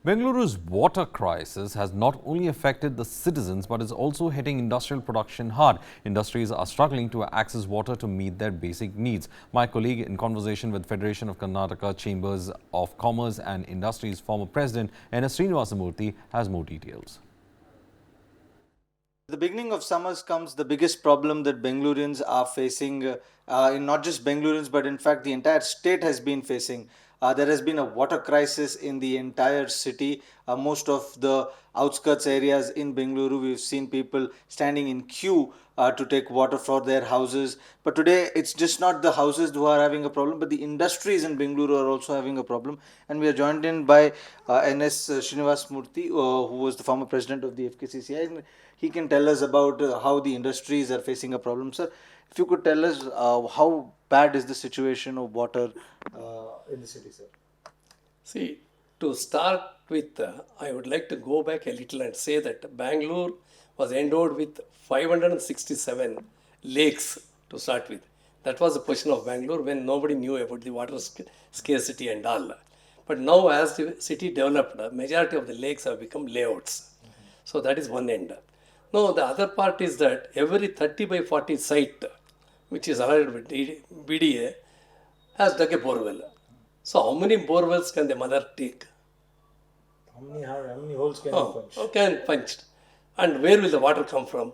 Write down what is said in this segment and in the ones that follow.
Bengaluru's water crisis has not only affected the citizens but is also hitting industrial production hard. Industries are struggling to access water to meet their basic needs. My colleague, in conversation with Federation of Karnataka Chambers of Commerce and Industries former president N S Srinivasa Murthy, has more details. The beginning of summers comes the biggest problem that Bengalurians are facing, in not just Bengalurians, but in fact the entire state has been facing. There has been a water crisis in the entire city. Most of the outskirts areas in Bengaluru, we've seen people standing in queue to take water for their houses. But today, it's just not the houses who are having a problem, but the industries in Bengaluru are also having a problem. And we are joined in by N S Srinivasa Murthy, who was the former president of the FKCCI. And he can tell us about how the industries are facing a problem. Sir, if you could tell us how bad is the situation of water in the city, sir? See, to start with, I would like to go back a little and say that Bangalore was endowed with 567 lakes to start with. That was the position of Bangalore when nobody knew about the water scarcity and all. But now, as the city developed, majority of the lakes have become layouts. So that is one end. Now, the other part is that every 30 by 40 site, which is allotted with BDA, has dug a borewell. So, how many borewells can the mother take? How many holes can you punch? Can punched. And where will the water come from?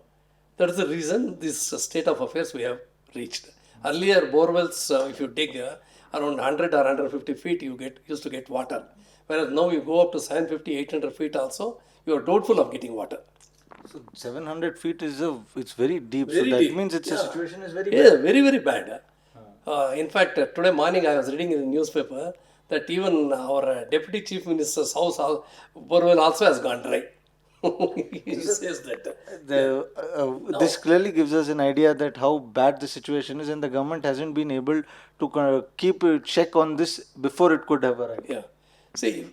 That is the reason this state of affairs we have reached. Earlier, borewells, if you dig around 100 or 150 feet, you used to get water. Whereas now you go up to 750, 800 feet also, you are doubtful of getting water. So 700 feet it's very deep. Very so that deep. means the situation is very Yeah, bad. very, very bad. In fact, today morning I was reading in the newspaper that even our deputy chief minister's house borewell also has gone dry. He says that. This clearly gives us an idea that how bad the situation is, and the government hasn't been able to keep a check on this before it could have arrived. Yeah. See,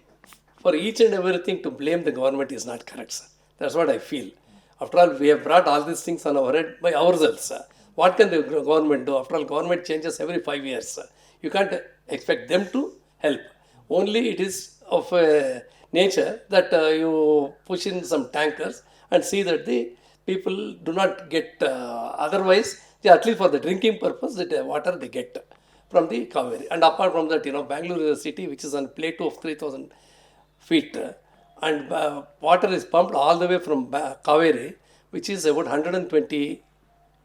for each and everything to blame the government is not correct, sir. That's what I feel. After all, we have brought all these things on our head by ourselves, sir. What can the government do? After all, government changes every 5 years, sir. You can't expect them to help. Only it is of a nature that you push in some tankers and see that the people do not get, otherwise, at least for the drinking purpose, the water they get from the Kaveri. And apart from that, Bangalore is a city which is on plateau of 3,000 feet. And water is pumped all the way from Kaveri, which is about 120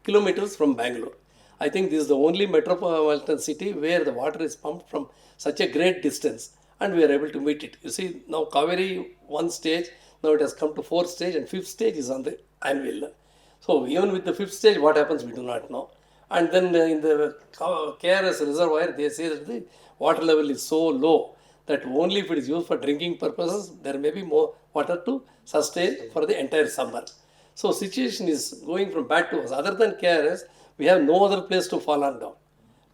kilometers from Bangalore. I think this is the only metropolitan city where the water is pumped from such a great distance and we are able to meet it. You see, now Kaveri, one stage, now it has come to fourth stage and fifth stage is on the anvil. So even with the fifth stage, what happens, we do not know. And then in the KRS reservoir, they say that the water level is so low that only if it is used for drinking purposes, there may be more water to sustain for the entire summer. So situation is going from bad to worse. Other than KRS, we have no other place to fall on down.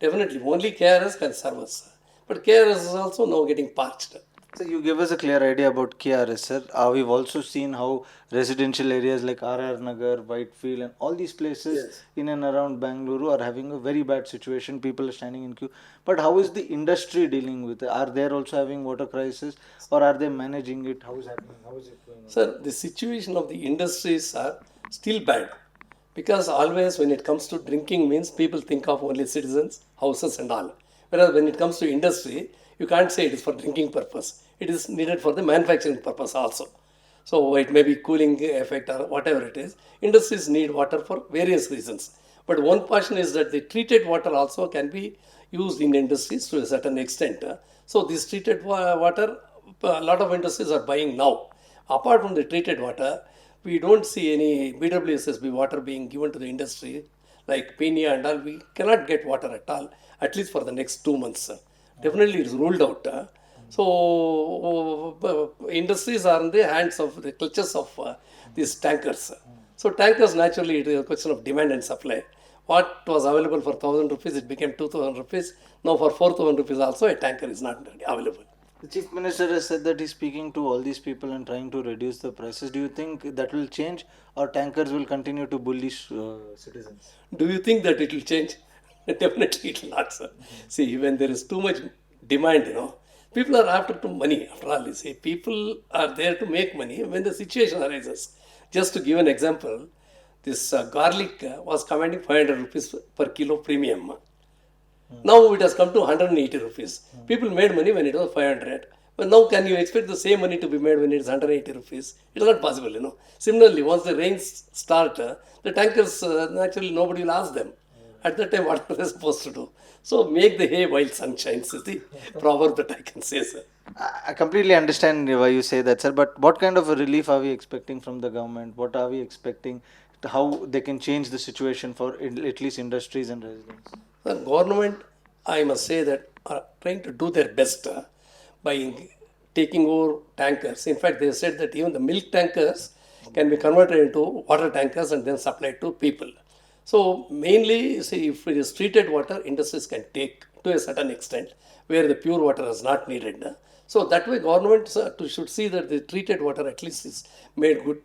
Definitely, only KRS can serve us. But KRS is also now getting parched. So you give us a clear idea about KRS, sir. We've also seen how residential areas like RR Nagar, Whitefield and all these places in and around Bengaluru are having a very bad situation. People are standing in queue. But how is the industry dealing with it? Are they also having water crisis or are they managing it? How is happening? How is it going on? Sir, the situation of the industries are still bad. Because always when it comes to drinking means people think of only citizens, houses and all. Whereas when it comes to industry, you can't say it is for drinking purpose. It is needed for the manufacturing purpose also. So it may be cooling effect or whatever it is. Industries need water for various reasons. But one portion is that the treated water also can be used in industries to a certain extent. So this treated water, a lot of industries are buying now. Apart from the treated water, we don't see any BWSSB water being given to the industry like Pena and all. We cannot get water at least for the next 2 months. Definitely it is ruled out. So industries are in the hands of the clutches of these tankers. So tankers, naturally, it is a question of demand and supply. What was available for 1,000 rupees, it became 2,000 rupees. Now for 4,000 rupees also, a tanker is not available. The Chief Minister has said that he's speaking to all these people and trying to reduce the prices. Do you think that will change or tankers will continue to bully citizens? Do you think that it will change? Definitely it will not, sir. See, when there is too much demand, People are after to money. After all, you see, people are there to make money when the situation arises. Just to give an example, this garlic was commanding 500 rupees per kilo premium. Now it has come to 180 rupees. People made money when it was 500. But now can you expect the same money to be made when it is 180 rupees? It is not possible, you know. Similarly, once the rains start, the tankers, naturally nobody will ask them. At that time, what are they supposed to do? So make the hay while sun shines is the proverb that I can say, sir. I completely understand why you say that, sir. But what kind of a relief are we expecting from the government? What are we expecting? How they can change the situation for at least industries and residents? The government, I must say that, are trying to do their best by taking over tankers. In fact, they said that even the milk tankers can be converted into water tankers and then supplied to people. So mainly, see, if it is treated water, industries can take to a certain extent where the pure water is not needed. So that way, government should see that the treated water at least is made good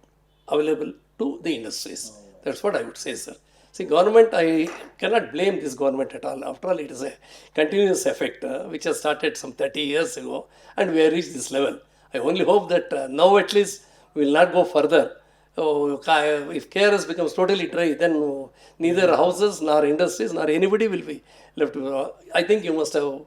available to the industries. That's what I would say, sir. See, government, I cannot blame this government at all. After all, it is a continuous effect which has started some 30 years ago, and we have reached this level. I only hope that now at least we will not go further. Oh, if KRS becomes totally dry, then neither houses nor industries nor anybody will be left. I think you must have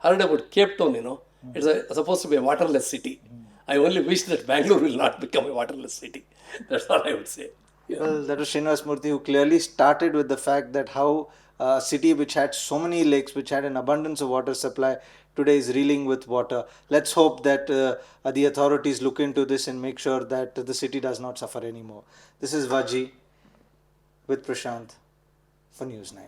heard about Cape Town, you know. It's supposed to be a waterless city. I only wish that Bangalore will not become a waterless city. That's all I would say. Yeah. Well, that was Srinivasa Murthy, who clearly started with the fact that how a city which had so many lakes, which had an abundance of water supply, today is reeling with water. Let's hope that the authorities look into this and make sure that the city does not suffer anymore. This is Vaji with Prashant for News 9.